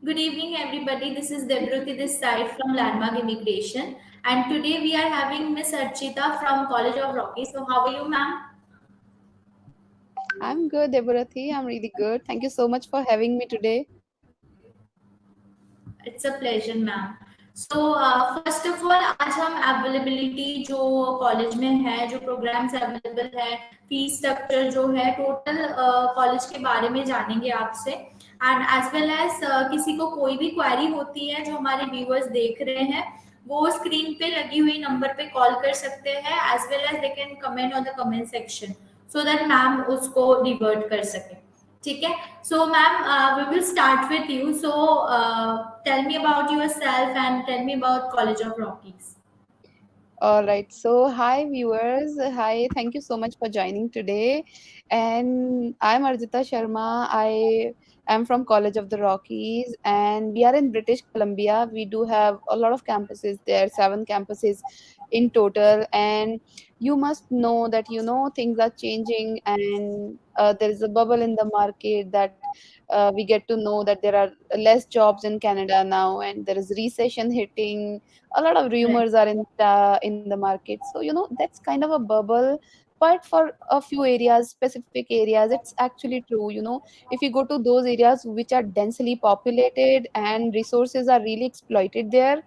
Good evening, everybody. This is Debruti this side from Landmark Immigration, and today we are having Miss Archita from College of Rockies. So, how are you, ma'am? I'm good, Deborati. I'm really good. Thank you so much for having me today. It's a pleasure, ma'am. So, first of all, आज हम availability जो college में है, जो programmes available है, fees structure जो है, total college के बारे में जानेंगे आपसे एंड एज वेल एज किसी को कोई भी क्वेरी होती है जो हमारे व्यूअर्स देख रहे हैं वो स्क्रीन पे लगी हुई नंबर पे कॉल कर सकते हैं as well as they can comment on the comment section so that ma'am उसको रिवर्ट कर सके ठीक है so ma'am we will start with you so tell me about yourself and tell me about college of Rockies All right. So, hi, viewers. Hi. Thank you so much for joining today. And I'm Arjita Sharma. I am from College of the Rockies, and we are in British Columbia. We do have a lot of campuses there, 7 campuses in total. And you must know that, things are changing, and there is a bubble in the market that we get to know that there are less jobs in Canada now, and there is recession hitting. A lot of right rumors are in the market, so that's kind of a bubble. But for a few areas, specific areas, it's actually true. If you go to those areas which are densely populated and resources are really exploited there,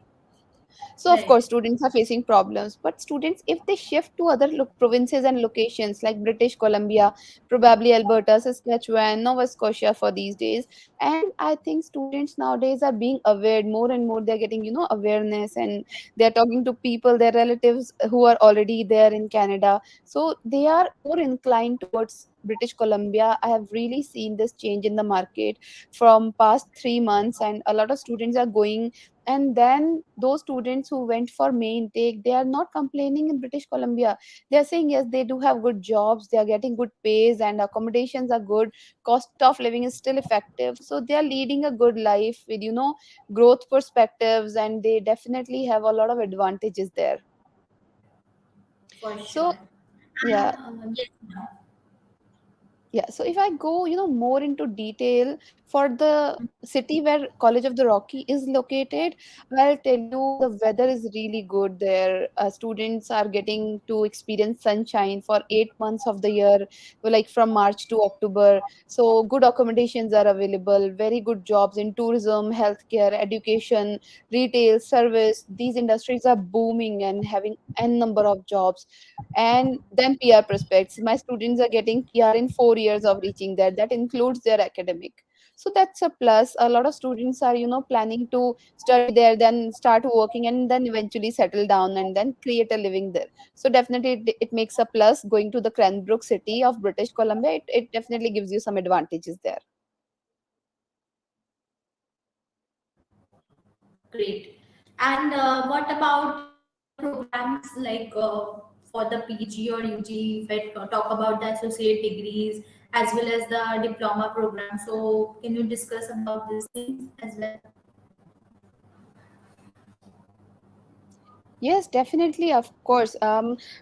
so of right course students are facing problems. But students, if they shift to other provinces and locations like British Columbia, probably Alberta, Saskatchewan, Nova Scotia for these days, and I think students nowadays are being aware more and more. They're getting awareness, and they're talking to people, their relatives who are already there in Canada, so they are more inclined towards British Columbia. I have really seen this change in the market from past 3 months, and a lot of students are going. And then those students who went for May intake, they are not complaining in British Columbia. They are saying yes, they do have good jobs, they are getting good pays, and accommodations are good. Cost of living is still effective, so they are leading a good life with growth perspectives, and they definitely have a lot of advantages there. for So sure yeah. yes ma'am. Yeah, so if I go, more into detail for the city where College of the Rocky is located, I'll tell you the weather is really good there. Students are getting to experience sunshine for 8 months of the year, like from March to October. So good accommodations are available, very good jobs in tourism, healthcare, education, retail, service. These industries are booming and having n number of jobs. And then PR prospects. My students are getting PR in 4 years of reaching there. That includes their academic. So that's a plus. A lot of students are, planning to study there, then start working, and then eventually settle down and then create a living there. So definitely it makes a plus going to the Cranbrook city of British Columbia. It definitely gives you some advantages there. great and what about the programs like for the PG or UG if I talk about the associate degrees as well as the diploma program so can you discuss about these things as well. Yes, definitely, of course.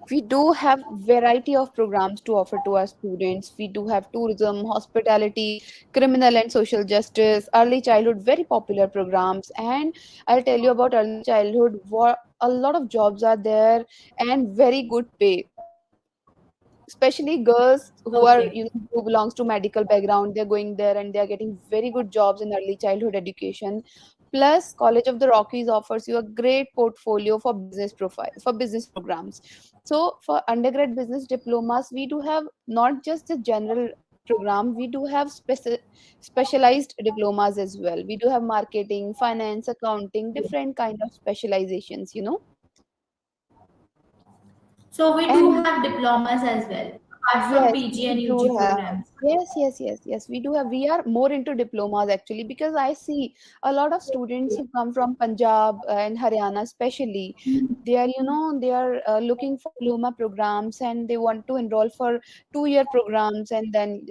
We do have variety of programs to offer to our students. We do have tourism, hospitality, criminal and social justice, early childhood, very popular programs. And I'll tell you about early childhood. What a lot of jobs are there and very good pay, especially girls who are Okay. who belongs to medical background. They're going there and they're getting very good jobs in early childhood education. Plus College of the Rockies offers you a great portfolio for business profile, for business programs. So for undergrad business diplomas, we do have not just the general program, we do have specialized diplomas as well. We do have marketing, finance, accounting, different kind of specializations. So we do And have diplomas as well, apart from yes, PG we and do UG have. programs. Yes, we do have. We are more into diplomas actually, because I see a lot of students who come from Punjab and Haryana, especially. They are looking for diploma programs, and they want to enroll for 2 year programs, and then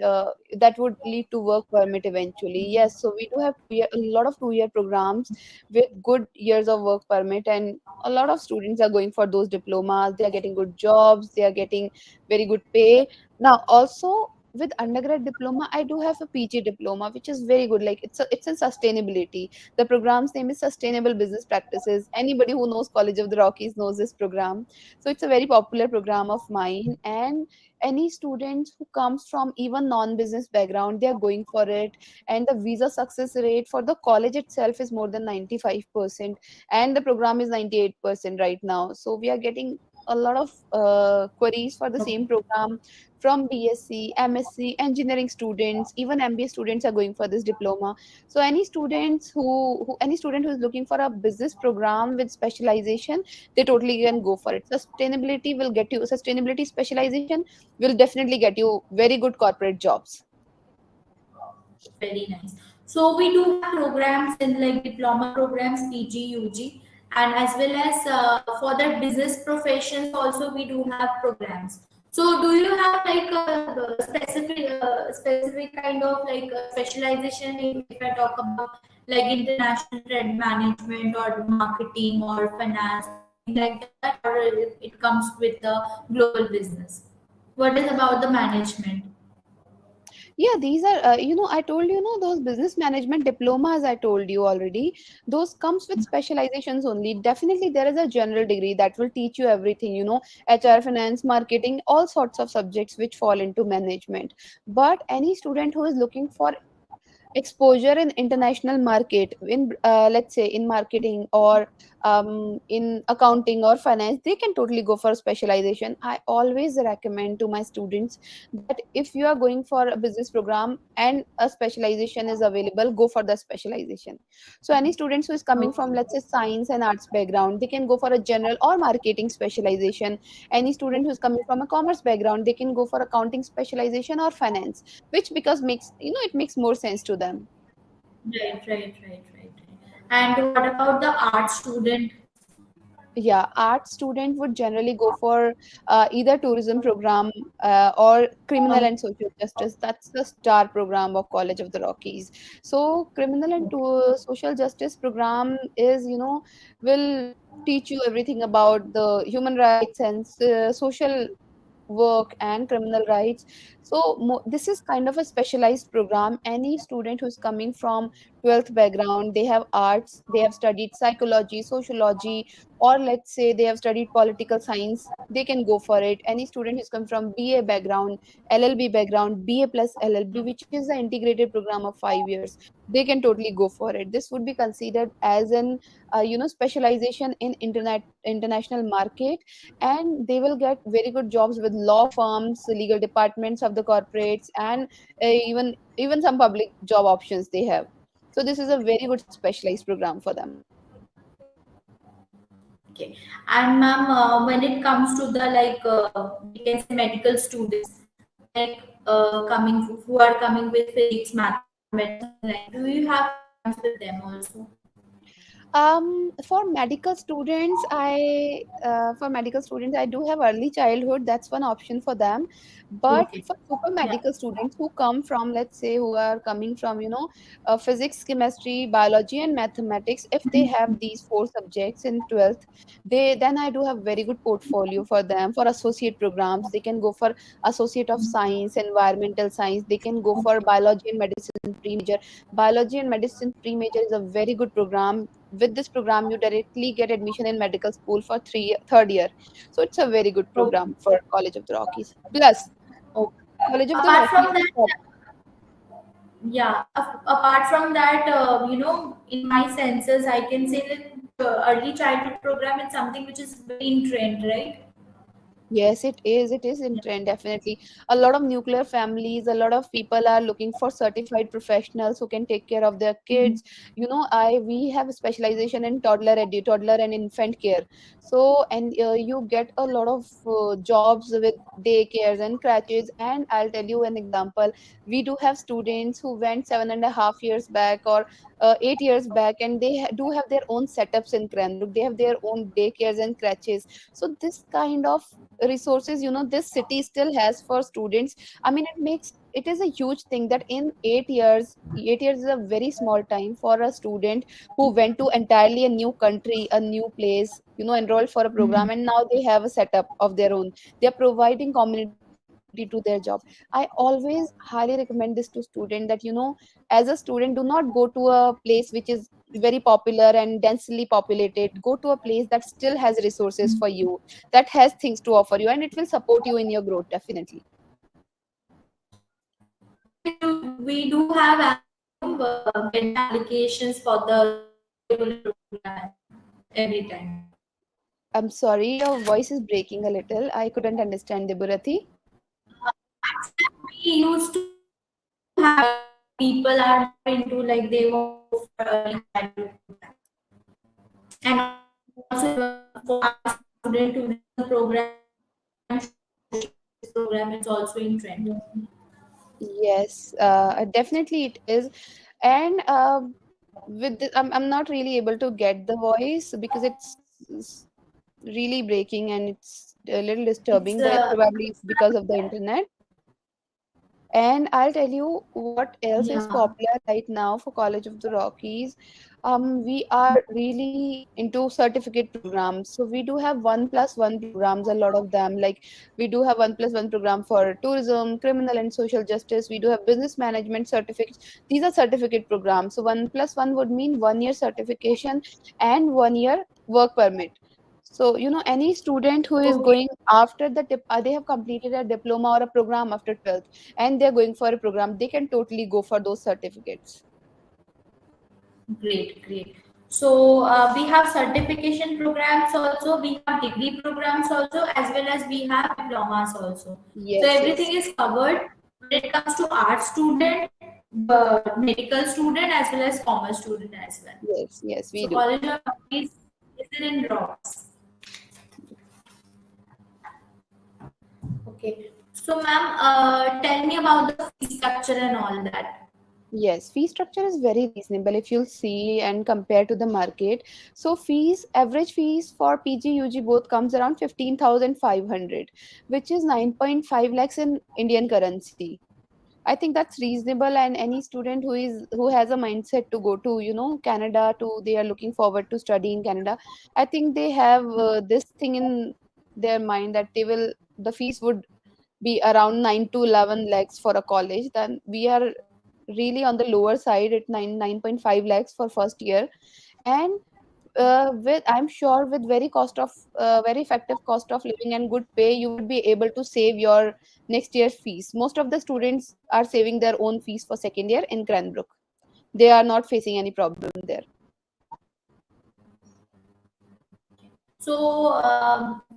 that would lead to work permit eventually. Yes, so we do have a lot of 2 year programs with good years of work permit, and a lot of students are going for those diplomas. They are getting good jobs. They are getting very good pay. Now, also, with undergrad diploma, I do have a PG diploma, which is very good. Like it's in sustainability. The program's name is Sustainable Business Practices. Anybody who knows College of the Rockies knows this program. So it's a very popular program of mine, and any students who comes from even non-business background, they are going for it. And the visa success rate for the college itself is more than 95%, and the program is 98% right now. So we are getting a lot of queries for the same Okay. program from BSc, MSc, engineering students, even MBA students are going for this diploma. So any students who any student who is looking for a business program with specialization, they totally can go for it. Sustainability specialization will definitely get you very good corporate jobs. Very nice. So we do have programs in like diploma programs, PG, UG, and as well as for the business professions also we do have programs. So do you have like a specific kind of like specialization if I talk about like international trade management or marketing or finance, something like that, or it comes with the global business? What is about the management? Yeah, these are I told you, those business management diplomas I told you already, those comes with specializations only. Definitely there is a general degree that will teach you everything, HR, finance, marketing, all sorts of subjects which fall into management. But any student who is looking for exposure in international market, in let's say in marketing, or in accounting or finance, they can totally go for specialization. I always recommend to my students that if you are going for a business program and a specialization is available, go for the specialization. So any students who is coming from, let's say, science and arts background, they can go for a general or marketing specialization. Any student who's coming from a commerce background, they can go for accounting specialization or finance, which because makes it makes more sense to them. Right. And what about the art student? Yeah, art student would generally go for either tourism program or criminal and social justice. That's the star program of College of the Rockies. So criminal and social justice program is, will teach you everything about the human rights and social work and criminal rights. So this is kind of a specialized program. Any student who's coming from 12th background, they have arts, they have studied psychology, sociology, or let's say they have studied political science, they can go for it. Any student who's come from BA background, LLB background, BA plus LLB, which is the integrated program of 5 years, they can totally go for it. This would be considered as an specialization in international market, and they will get very good jobs with law firms, legal departments of the corporates, and even some public job options they have. So this is a very good specialized program for them. Okay. And ma'am, when it comes to the like we can say medical students, like who are coming with physics, mathematics, something like, do you have programs with them also? For medical students, I do have early childhood. That's one option for them. But Okay. for super Yeah. medical students who come from, let's say, who are coming from, physics, chemistry, biology, and mathematics, if they have these four subjects in 12th, then I do have very good portfolio for them. For associate programs, they can go for associate of science, environmental science. They can go for biology and medicine pre-major. Biology and medicine pre-major is a very good program. With this program you directly get admission in medical school for third year. So it's a very good Okay. program for College of the Rockies. Plus Okay. College of the Apart Rockies from is that, top. yeah. Apart from that, in my senses, I can say that early childhood program is something which is very in trend, right? Yes, it is. It is in Yeah. trend, definitely. A lot of nuclear families, a lot of people are looking for certified professionals who can take care of their kids. I we have a specialization in toddler and infant care. So, and you get a lot of jobs with daycares and crèches. And I'll tell you an example. We do have students who went 7.5 years back, or 8 years back, and they do have their own setups in Cranbrook. They have their own daycares and crèches. So this kind of resources, this city still has for students. I mean, it is a huge thing that in 8 years is a very small time for a student who went to entirely a new country, a new place, enrolled for a program, and now they have a setup of their own. They are providing community services to their job. I always highly recommend this to student that, as a student, do not go to a place which is very popular and densely populated. Go to a place that still has resources for you, that has things to offer you, and it will support you in your growth definitely. We do have get the applications for the program every time. I'm sorry, your voice is breaking a little. I couldn't understand, Deburathi. We used to have people are more into like they want to go for early childhood program, and also for our student to do the program, this program is also in trend. Yes, definitely it is. And I'm not really able to get the voice because it's really breaking and it's a little It's disturbing there. Probably it's because of the internet. And I'll tell you what else is yeah. popular right now for College of the Rockies. We are really into certificate programs. So we do have 1+1 programs, a lot of them. Like we do have 1+1 program for tourism, criminal and social justice. We do have business management certificates. These are certificate programs. So 1+1 would mean 1 year certification and 1 year work permit. So, any student who is Okay, going after they have completed a diploma or a program after 12th and they're going for a program, they can totally go for those certificates. great, great. So we have certification programs also, we have degree programs also, as well as we have diplomas also. So Yes, everything yes, is covered when it comes to art student, medical student, as well as commerce student as well. yes, yes, we So do. College of Rockies is in Rocks. Okay. So ma'am, tell me about the fee structure and all that. Yes, fee structure is very reasonable if you'll see and compare to the market. So average fees for PG, UG both comes around 15,500, which is 9.5 lakhs in Indian currency. I think that's reasonable, and any student who has a mindset to go to Canada, they are looking forward to study in Canada. I think they have this thing in their mind that the fees would be around 9 to 11 lakhs for a college. Then we are really on the lower side at 9.5 lakhs for first year. And with I'm sure with very effective cost of living and good pay, you would be able to save your next year's fees. Most of the students are saving their own fees for second year in Cranbrook. They are not facing any problem there. So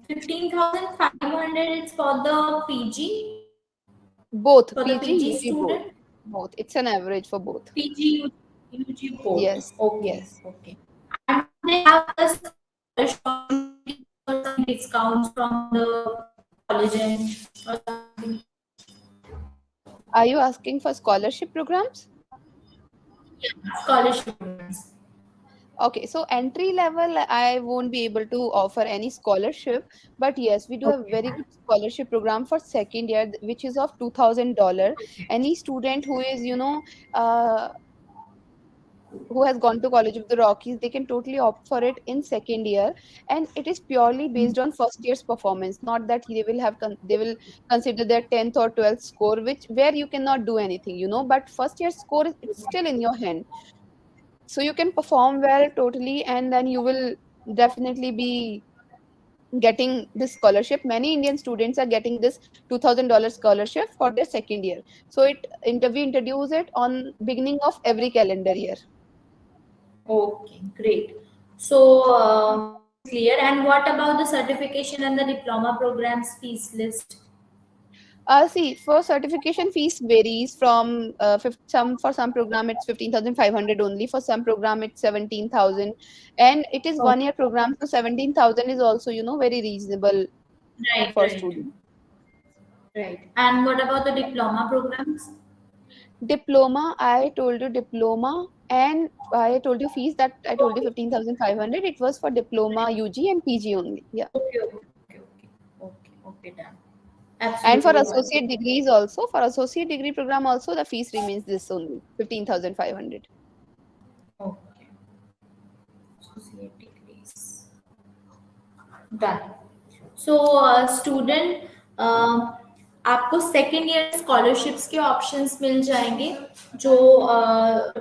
15,500 is for the PG, Both for the PG, PG UG, both. student. Both. It's an average for both. PG, UG both. Yes, Okay, yes. okay. And they have the scholarship or some discounts from the college and or something. Are you asking for scholarship programs? Scholarship programs. Okay, so entry level, I won't be able to offer any scholarship, but yes, we do have Okay. very good scholarship program for second year, which is of $2,000. Any student who is, uh, who has gone to College of the Rockies, they can totally opt for it in second year, and it is purely based on first year's performance. Not that they will consider their 10th or 12th score, which where you cannot do anything, but first year score it's still in your hand, so you can perform well totally, and then you will definitely be getting this scholarship. Many Indian students are getting this $2,000 scholarship for their second year. So we introduce it on beginning of every calendar year. Okay, great. So now it's clear. And what about the certification and the diploma programs fees list? See, for certification fees varies from for some program it's 15,500 only. For some program it's 17,000, and it is Oh, 1 year program, so 17,000 is also very reasonable right, for right, students. right. And what about the diploma programs? Diploma, I told you diploma, and I told you fees that I told you 15,500. It was for diploma, UG, and PG only. Yeah. Okay, okay, okay, okay, okay, okay, done. And for Absolutely fine. associate degrees also, for associate degree program also, the fees remains this only, 15,500. Okay, associate degrees. Done. So student आपको आपको second year scholarships के options मिल जाएंगे जो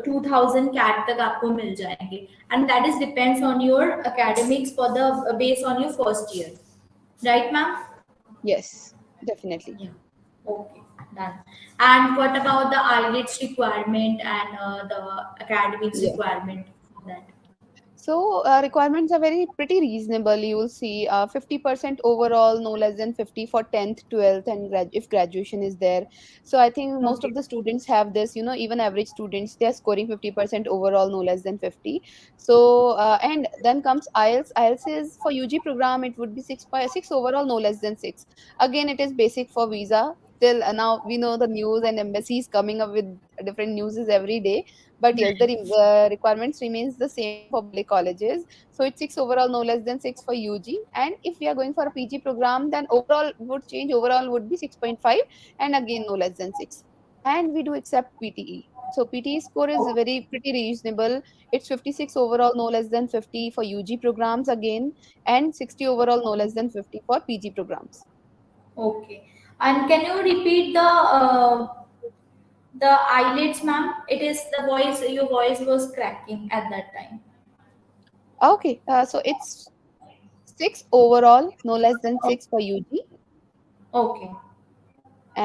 2000 cat तक आपको मिल जाएंगे, and that is depends on your academics for the based on your first year, right ma'am? Yes, definitely. Yeah. Okay, done. And what about the IELTS requirement and the academics Yes. requirement for that? So requirements are very pretty reasonable. You will see 50% overall, no less than 50 for 10th, 12th, and if graduation is there. So I think most Okay. of the students have this. Even average students, they are scoring 50% overall, no less than 50. So and then comes IELTS. IELTS is for UG program. It would be 6 overall, no less than 6. Again, it is basic for visa. Till now, we know the news and embassies coming up with different news every day, but yes, the requirements remains the same for public colleges. So it's 6 overall, no less than 6 for UG. And if we are going for a PG program, then overall would change. Overall would be 6.5, and again no less than 6. And we do accept PTE. So PTE score is very pretty reasonable. It's 56 overall, no less than 50 for UG programs again, and 60 overall, no less than 50 for PG programs. Okay. And can you repeat the eyelids, ma'am? It is the voice. Your voice was cracking at that time. Okay, so it's 6 overall, no less than Oh, 6 for UG, okay.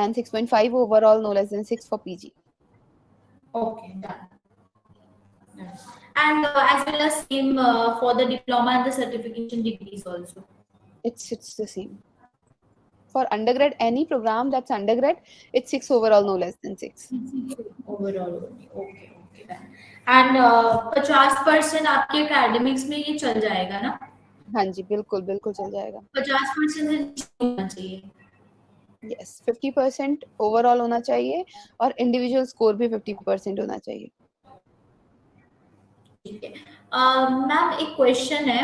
and 6.5 overall, no less than 6 for PG. Okay. Done. Done. And as well as same for the diploma and the certification degrees also. It's the same. For undergrad, any program that's undergrad, it's 6 overall, no less than 6. Overall होगी, okay okay done. And 50% आपके academics में ये चल जाएगा ना? हाँ जी, बिल्कुल, बिल्कुल चल जाएगा। 50% से नीचे नहीं होना चाहिए। यस, 50% ओवरऑल होना चाहिए और इंडिविजुअल स्कोर भी 50% होना चाहिए। ठीक है। मैम एक क्वेश्चन है,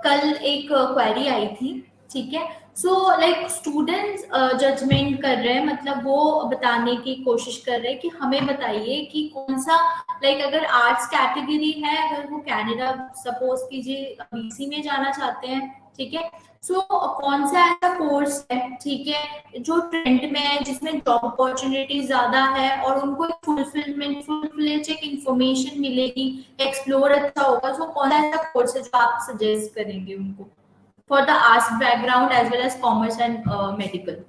कल एक क्वेरी आई थी, ठीक है? सो लाइक स्टूडेंट्स जजमेंट कर रहे हैं, मतलब वो बताने की कोशिश कर रहे हैं कि हमें बताइए कि कौन सा, लाइक अगर आर्ट्स कैटेगरी है, अगर वो कनाडा सपोज कीजिए बीसी में जाना चाहते हैं, ठीक है? सो कौन सा ऐसा कोर्स है, ठीक है, जो ट्रेंड में है, जिसमें जॉब अपॉर्चुनिटी ज्यादा है और उनको फुलफिलमेंट फुल फ्लेज एक इंफॉर्मेशन मिलेगी, एक्सप्लोर अच्छा होगा, सो कौन सा ऐसा कोर्स है जो आप सजेस्ट करेंगे उनको for the arts background as well as commerce and medical?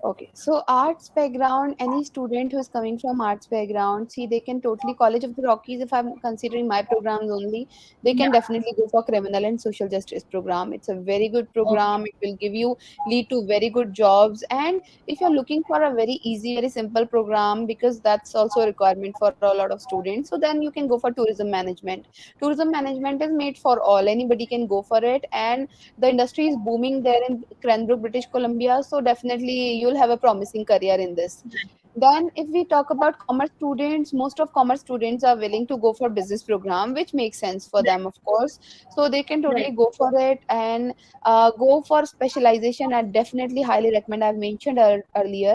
Okay, so arts background, any student who is coming from arts background, see, they can totally, College of the Rockies, if I'm considering my programs only, they can Yeah. definitely go for criminal and social justice program. It's a very good Okay. program. It will give you lead to very good jobs. And if you're looking for a very easy, very simple program, because that's also a requirement for a lot of students, so then you can go for tourism management. Tourism management is made for all. Anybody can go for it, and the industry is booming there in Cranbrook, British Columbia. So definitely you'll have a promising career in this. Then if we talk about commerce students, most of commerce students are willing to go for business program, which makes sense for them, of course. So they can totally Right. go for it and go for specialization. I definitely highly recommend. I've mentioned earlier,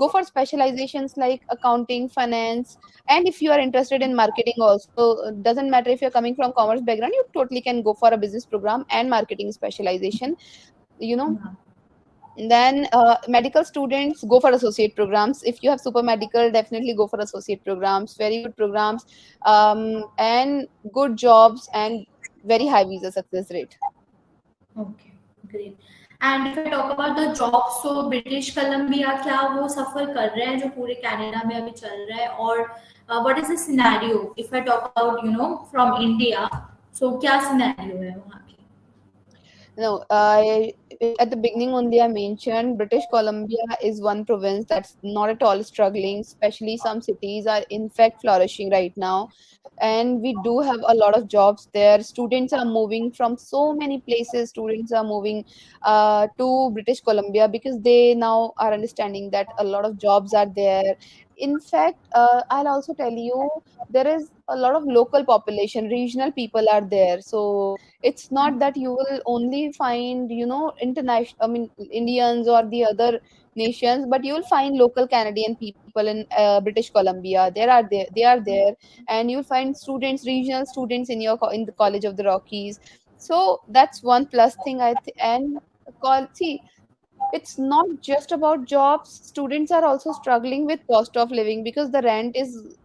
go for specializations like accounting, finance, and if you are interested in marketing also, doesn't matter if you're coming from commerce background, you totally can go for a business program and marketing specialization. You know, Yeah. then medical students go for associate programs. If you have super medical, definitely go for associate programs. Very good programs, and good jobs and very high visa success rate. Okay, great. And if I talk about the job, so British Columbia क्या वो सफर कर रहे हैं जो पूरे Canada में अभी चल रहा है, और what is the scenario if I talk about from India, so क्या सिनेरियो है वहाँ की? No, at the beginning only I mentioned British Columbia is one province that's not at all struggling, especially some cities are in fact flourishing right now. And we do have a lot of jobs there. Students are moving from so many places. Students are moving to British Columbia because they now are understanding that a lot of jobs are there. In fact, I'll also tell you there is a lot of local population, regional people are there. So it's not that you will only find international, I mean Indians or the other nations, but you will find local Canadian people in British Columbia. They are there, and you'll find students, regional students in in the College of the Rockies. So that's one plus thing, and see, it's not just about jobs. Students are also struggling with cost of living because the rent is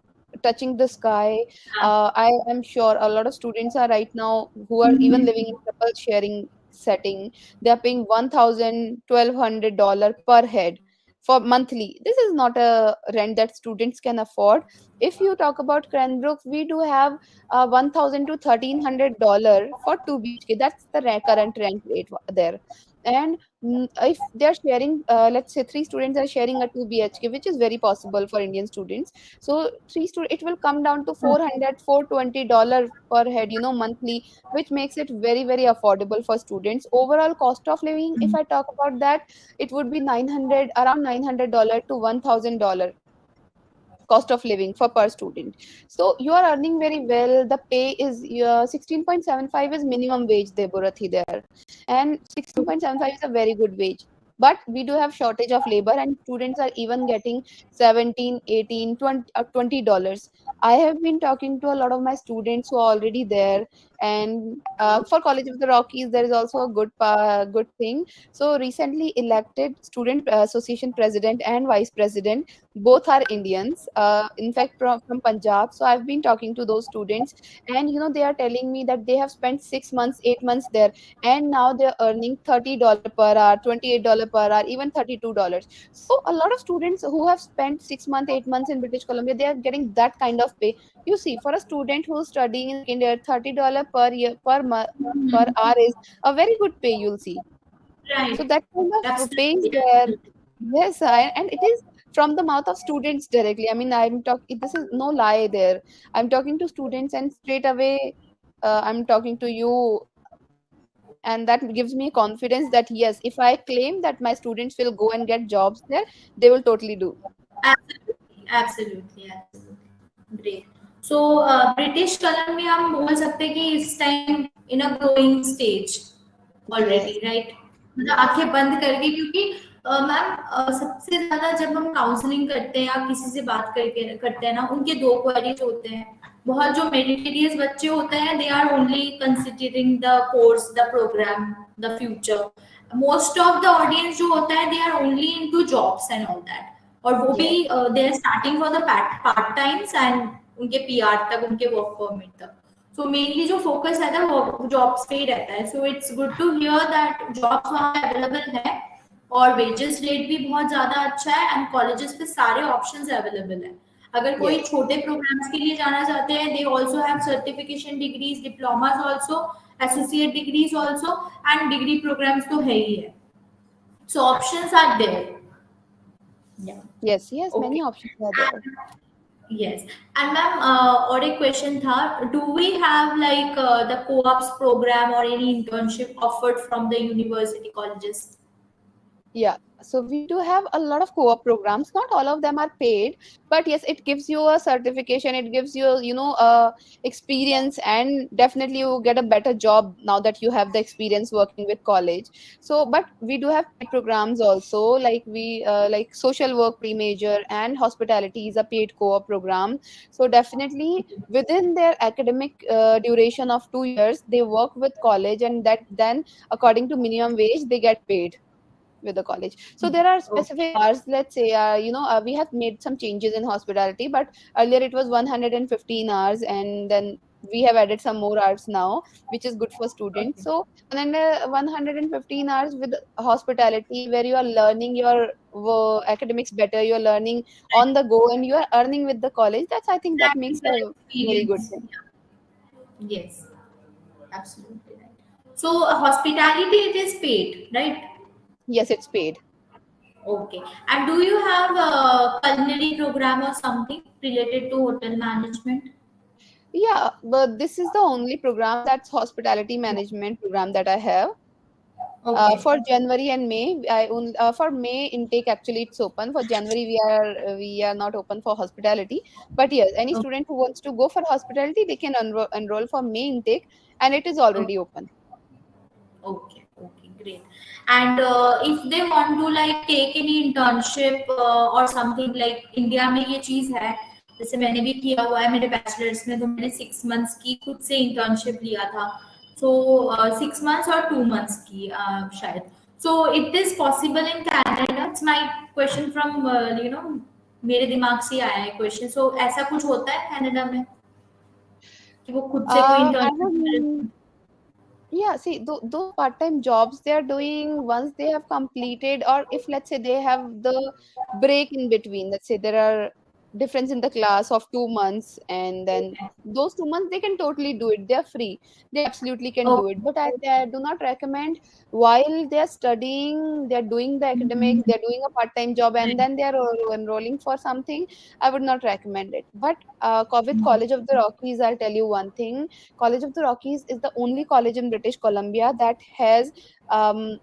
touching the sky. I am sure a lot of students are right now who are even living in couple sharing setting. They are paying 1,000, $1,200 per head for monthly. This is not a rent that students can afford. If you talk about Cranbrook, we do have 1,000 to $1,300 for 2 BHK. That's the current rent rate there. And if they're sharing, let's say three students are sharing a 2 BHK, which is very possible for Indian students. So it will come down to 400, $420 per head, monthly, which makes it very, very affordable for students. Overall cost of living, if I talk about that, it would be 900, around $900 to $1,000 cost of living for per student. So you are earning very well. The pay is 16.75 is minimum wage, Deborathi there, and 16.75 is a very good wage. But we do have shortage of labor, and students are even getting 17, 18, 20, $20. I have been talking to a lot of my students who are already there, and for College of the Rockies, there is also a good thing. So recently elected student association president and vice president, both are Indians, in fact, from Punjab. So I've been talking to those students, and they are telling me that they have spent 6 months, 8 months there, and now they're earning $30 per hour, $28 per hour, even $32. So a lot of students who have spent 6 months, 8 months in British Columbia, they are getting that kind of pay. You see, for a student who's studying in second year, $30 per year per Mhm. hour is a very good pay. You'll see. So Right. that kind of pay is Absolutely. there. Absolutely. Yes, and it is from the mouth of students directly. I mean, I'm talking. This is no lie there. I'm talking to students, and straight away, I'm talking to you, and that gives me confidence that yes, if I claim that my students will go and get jobs there, they will totally do. Absolutely. Absolutely. Absolutely. Great. So British Columbia हम बोल सकते हैं कि इस time in a growing stage Yes, already, right? मतलब आंखें बंद करके, क्योंकि मैम सबसे ज्यादा जब हम काउंसलिंग करते हैं या किसी से बात करके करते हैं ना, उनके दो क्वेरीज होते हैं। बहुत जो मेरिटोरियस बच्चे होते हैं, they are only considering the course, the program, the future. Most of the audience जो होता है, they are only into jobs and all that, और वो भी yes, they are starting for the part times and उनके PR तक, उनके work permit तक। सो मेनली जो फोकस रहता है वो जॉब्स पे ही रहता है। So it's good to hear that jobs वहाँ पे अवेलेबल है, और वेजेस रेट भी बहुत ज्यादा अच्छा है, एंड कॉलेजेस पे सारे ऑप्शंस अवेलेबल है। अगर कोई yes, छोटे प्रोग्राम्स के लिए जाना चाहते हैं, they also have certification degrees, diplomas also, associate degrees also, and degree programs तो है ही है। So options are there. या yes, yes. Many okay. options are there. Yes. And ma'am, और एक question था, do we have like the co-ops program or any internship offered from the university colleges? Yeah, so we do have a lot of co-op programs. Not all of them are paid, but yes, it gives you a certification. It gives you, experience, and definitely you get a better job now that you have the experience working with college. So, but we do have paid programs also, like like social work pre-major and hospitality is a paid co-op program. So definitely within their academic duration of 2 years, they work with college, and that then according to minimum wage, they get paid with the college. So there are Oh, specific hours. Let's say, we have made some changes in hospitality, but earlier it was 115 hours, and then we have added some more hours now, which is good for students. okay. So 115 hours with hospitality, where you are learning your academics better, you are learning on the go, and you are earning with the college. That's, I think, that makes Practical a very good experience. thing. Yeah. Yes, absolutely right. So hospitality it is paid, right? Yes, it's paid. Okay. And do you have a culinary program or something related to hotel management? Yeah, but this is the only program, that's hospitality management program, that I have. Okay. For January and May, for May intake actually it's open. For January we are not open for hospitality. But yes, any Okay. student who wants to go for hospitality, they can enroll for May intake, and it is Okay. already open. Okay, okay, great. And if they want to like take any internship or something, like India में ये चीज है, जैसे मैंने भी किया हुआ है मेरे बैचलर्स में, तो मैंने 6 मंथ्स की खुद से इंटर्नशिप लिया था। सो 6 मंथ्स और 2 मंथ्स की शायद। So it is possible in Canada. It's my question from मेरे दिमाग से ही आया है क्वेश्चन. So ऐसा कुछ होता है कनाडा में कि वो खुद से कोई I इंटर्नशिप करे? would, yeah, see, those part-time jobs they are doing once they have completed, or if let's say they have the break in between, let's say there are difference in the class of 2 months, and then those 2 months they can totally do it. They are free. They absolutely can do Okay. it. But I do not recommend while they are studying, they are doing the academics, they are doing a part-time job, and then they are enrolling for something. I would not recommend it. But with College of the Rockies, I'll tell you one thing. College of the Rockies is the only college in British Columbia that has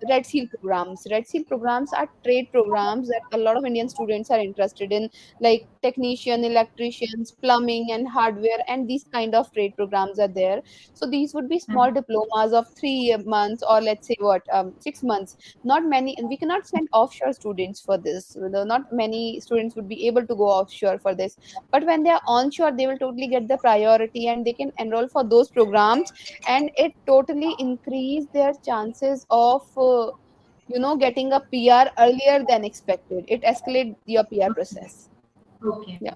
Red Seal programs. Red Seal programs are trade programs that a lot of Indian students are interested in, like technician, electricians, plumbing, and hardware, and these kind of trade programs are there. So these would be small diplomas of 3 months, or let's say what 6 months. Not many, and we cannot send offshore students for this. Not many students would be able to go offshore for this, but when they are onshore they will totally get the priority and they can enroll for those programs, and it totally increase their chances of getting a PR earlier than expected. It escalate your PR process. Okay. Yeah.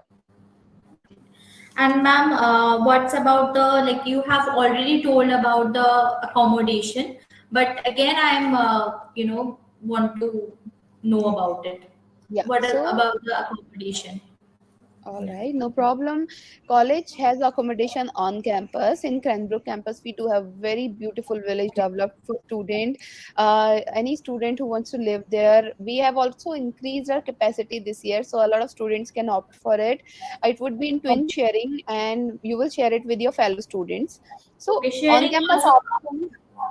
And ma'am, what's about the, like, you have already told about the accommodation, but again, I'm, want to know about it. Yeah, What so about the accommodation? all Yeah. right, no problem. College has accommodation on campus. In Cranbrook campus, we do have very beautiful village developed for student. Any student who wants to live there, we have also increased our capacity this year, so a lot of students can opt for it. It would be in twin sharing, and you will share it with your fellow students. So Okay, on sharing campus also. option,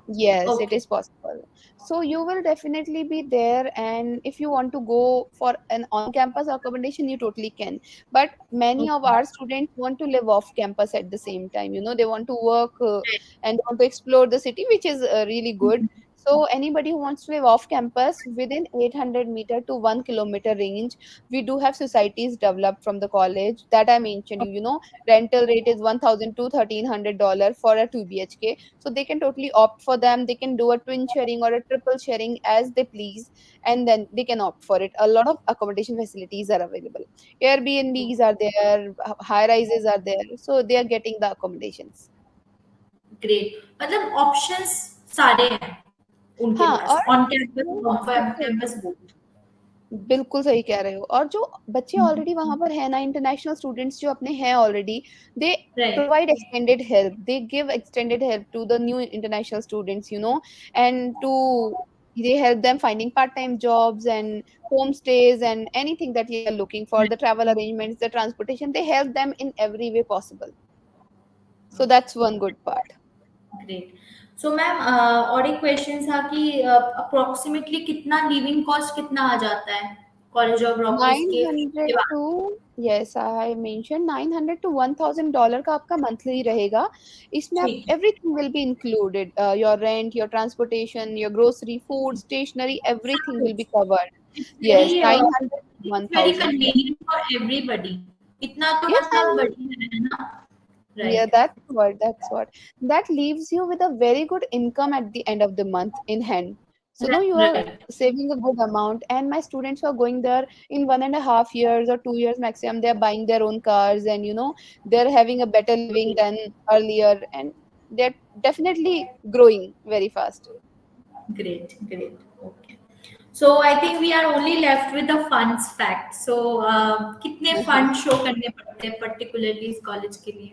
yes, it Okay. is possible. So you will definitely be there, and if you want to go for an on-campus accommodation, you totally can. But many of Okay. our students want to live off campus at the same time. They want to work Right. and want to explore the city, which is really good. So anybody who wants to live off campus within 800-meter to 1 kilometer range, we do have societies developed from the college that I mentioned. Rental rate is 1,000 to $1,300 for a 2 BHK. So they can totally opt for them. They can do a twin sharing or a triple sharing as they please, and then they can opt for it. A lot of accommodation facilities are available. Airbnbs are there, high rises are there, so they are getting the accommodations. Great. मतलब options सारे हैं उनके हाँ, पास, और on campus, जो of बच्चे, campus, both. बिल्कुल सही कह रहे हो, और जो बच्चे ऑलरेडी वहां पर है ना, इंटरनेशनल स्टूडेंट्स जो अपने हैं already, they right. provide extended help. They give extended help to the new international students, and they help them finding part-time jobs and homestays and anything that you are looking for, the travel arrangements, the transportation. They help them in every way possible. So that's one good part. Great. So ma'am, और एक question था कि approximately कितना living cost कितना आ जाता है college of Rockies के fees 900 के बाद? to, yes, I mentioned 900 to $1,000 का आपका मंथली रहेगा. इसमें आप ठीक है. everything will be included. Your rent, your transportation, your grocery, food, stationery, सब everything will कुछ. be covered. It's Yes, very 900 to it's very 1,000. Yes. Convenient for everybody. इतना तो Yes, मतलब बढ़िया है ना. yeah, right. that's what. That's what. That leaves you with a very good income at the end of the month in hand. So now you are right. saving a good amount. And my students who are going there in 1.5 years or 2 years maximum, they are buying their own cars, and they're having a better living than earlier, and they're definitely growing very fast. Great, great. Okay. So I think we are only left with the funds fact. So कितने fund show करने पड़ते हैं particularly इस college के लिए?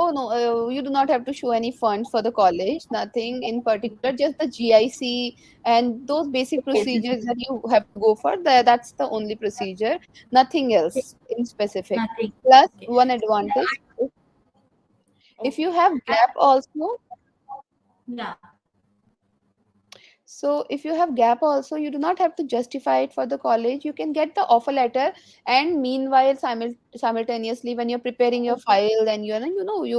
Oh no, you do not have to show any funds for the college, nothing in particular, just the GIC and those basic procedures that you have to go for. That's the only procedure, nothing else in specific. Nothing. Plus, Okay. one advantage, if Okay. you have gap also, Yeah. so if you have gap also, you do not have to justify it for the college. You can get the offer letter, and meanwhile, simultaneously, when you're preparing your file and you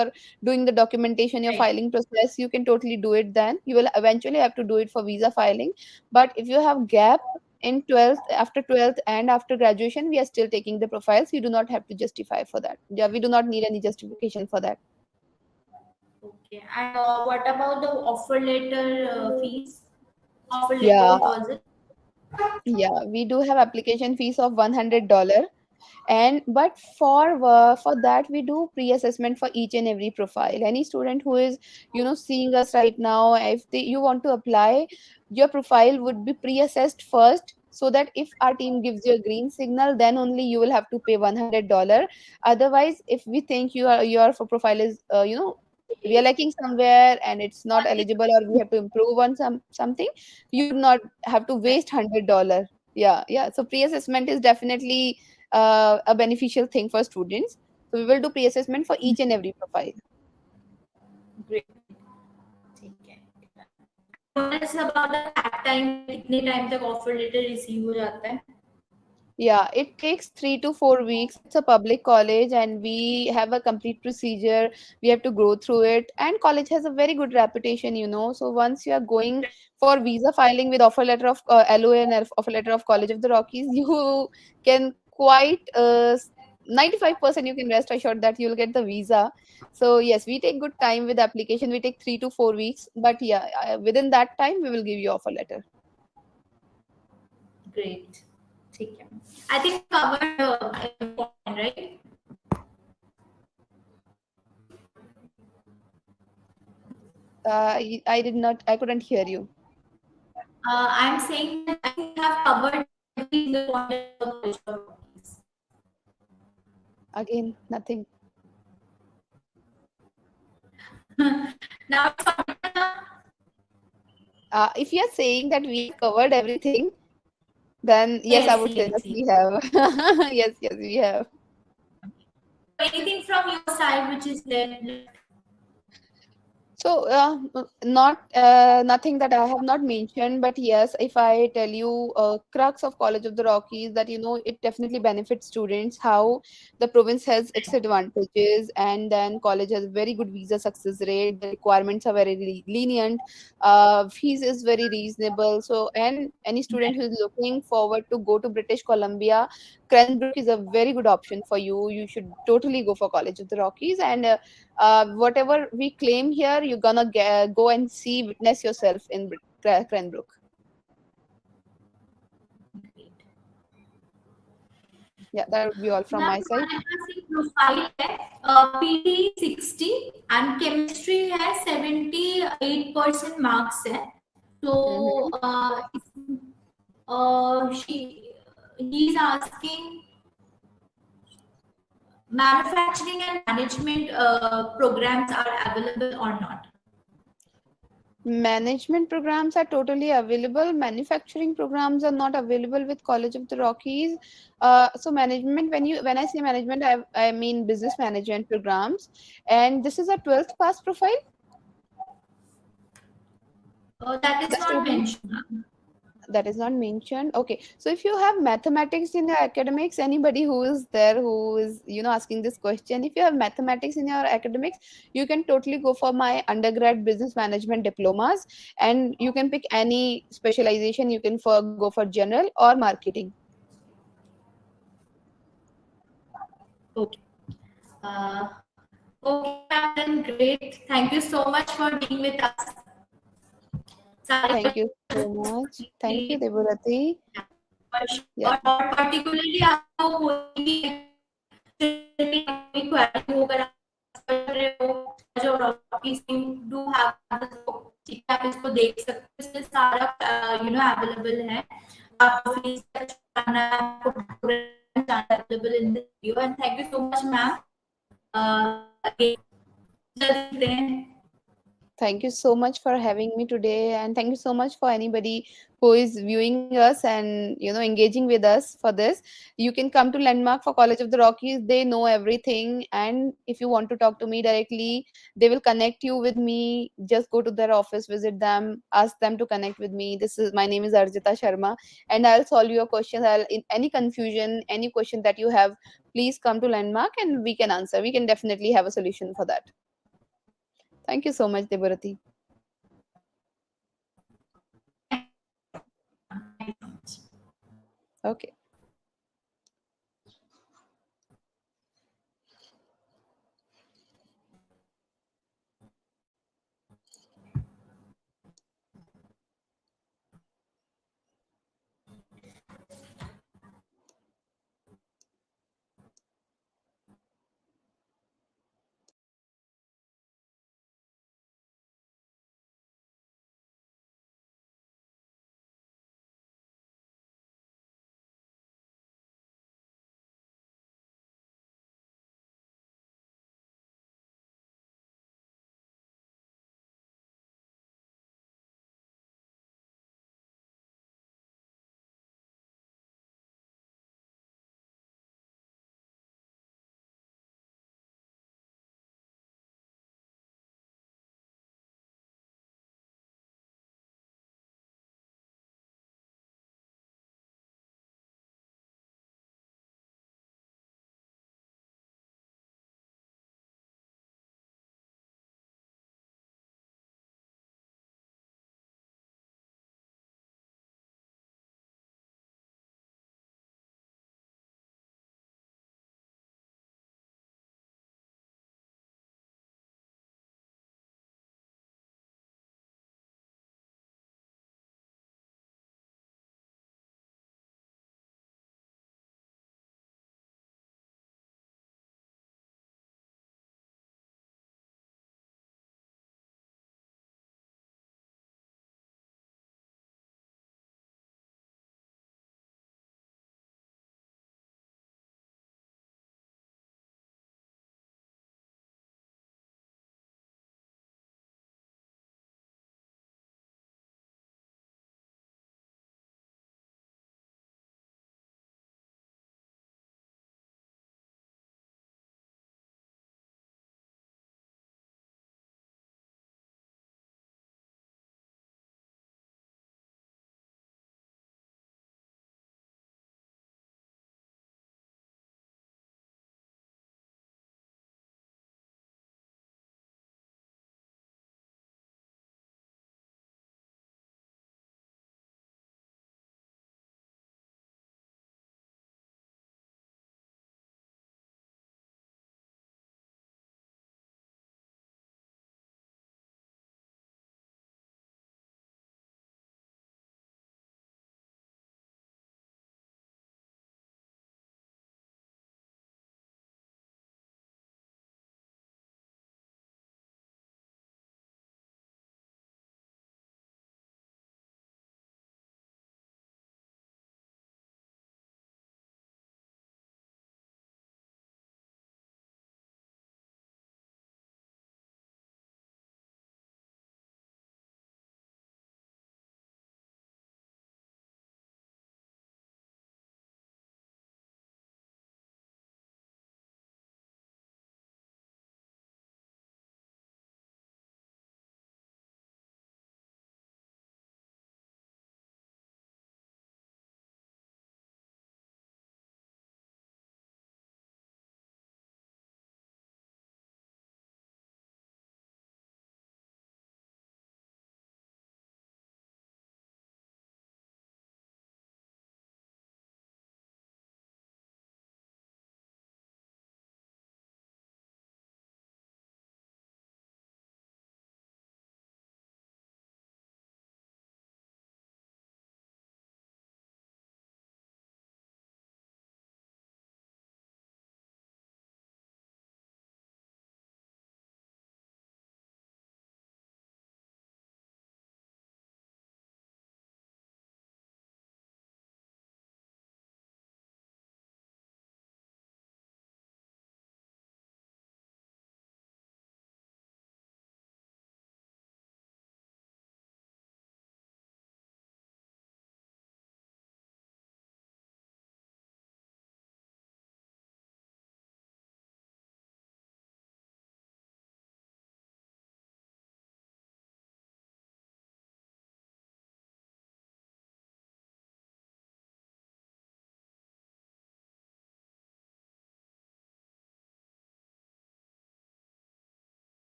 are doing the documentation, your Right. filing process, you can totally do it. Then you will eventually have to do it for visa filing. But if you have gap in 12th, after 12th, and after graduation, we are still taking the profiles. You do not have to justify for that. Yeah, we do not need any justification for that. Okay. And what about the offer letter fees? offer letter Yeah, deposit? yeah, we do have application fees of $100. And but for that we do pre-assessment for each and every profile. Any student who is seeing us right now, if you want to apply, your profile would be pre-assessed first, so that if our team gives you a green signal, then only you will have to pay $100. Otherwise, if we think your profile is we are lacking somewhere and it's not eligible, or we have to improve on something, you would not have to waste $100. Yeah, yeah, so pre-assessment is definitely a beneficial thing for students. So we will do pre-assessment for each and every profile. Great. ठीक है. And what is about the tag time? कितने time तक offer letter receive हो जाता है? Yeah, it takes 3 to 4 weeks. It's a public college, and we have a complete procedure. We have to go through it, and college has a very good reputation. So once you are going for visa filing with offer letter of LOA and offer letter of College of the Rockies, you can quite 95% you can rest assured that you'll get the visa. So yes, we take good time with the application. We take 3 to 4 weeks, but yeah, within that time we will give you offer letter. Great. ठीक है. I think we covered every point, right? I couldn't hear you. I'm saying that I think we have covered every single point of the college of Rockies. Again, nothing. Now it's audible. If you're saying that we have covered everything, then yes, I Yes, would say yes, that yes. we have. Yes, yes, we have. Anything from your side which is left? So, not nothing that I have not mentioned, but yes, if I tell you crux of College of the Rockies, that it definitely benefits students. How the province has its advantages, and then college has very good visa success rate. The requirements are very lenient. Fees is very reasonable. So, and any student who is looking forward to go to British Columbia, Cranbrook is a very good option for you. You should totally go for College of the Rockies, and whatever we claim here, you're gonna go and see, witness yourself in Cranbrook. Yeah, that would be all from ma'am my side. हमारे पास एक profile है PT 60 and chemistry है 78% marks है तो Mhm. she he is asking manufacturing and management programs are available or not. Management programs are totally available. Manufacturing programs are not available with College of the Rockies. So management, when I say management, I mean business management programs, and this is a 12th pass profile. That is The not student mentioned. that is not mentioned. Okay, so if you have mathematics in your academics, anybody who is there who is asking this question, if you have mathematics in your academics, you can totally go for my undergrad business management diplomas, and you can pick any specialization. You can go for general or marketing. Okay. Uh, okay, ma'am, then great. Thank you so much for being with us. सारे Thank you so questions much. के Thank you, लिए Deborati. Yeah, और particularly आपको कोई भी query हो अगर आप कर रहे हो जो Rockies do have this book, ठीक है आप इसको देख सकते हो इसमें सारा अवेलेबल है आपको फीस करना है आपको available in this video and thank you so much ma'am जल्दी हैं. thank you so much for having me today, and thank you so much for anybody who is viewing us and engaging with us for this. You can come to Landmark for College of the Rockies. They know everything, and if you want to talk to me directly, they will connect you with me. Just go to their office, visit them, ask them to connect with me. My name is Arjita Sharma, and I'll solve your questions. I'll in any confusion, any question that you have, please come to Landmark and we can answer. We can definitely have a solution for that. Thank you so much, Debarati. Okay.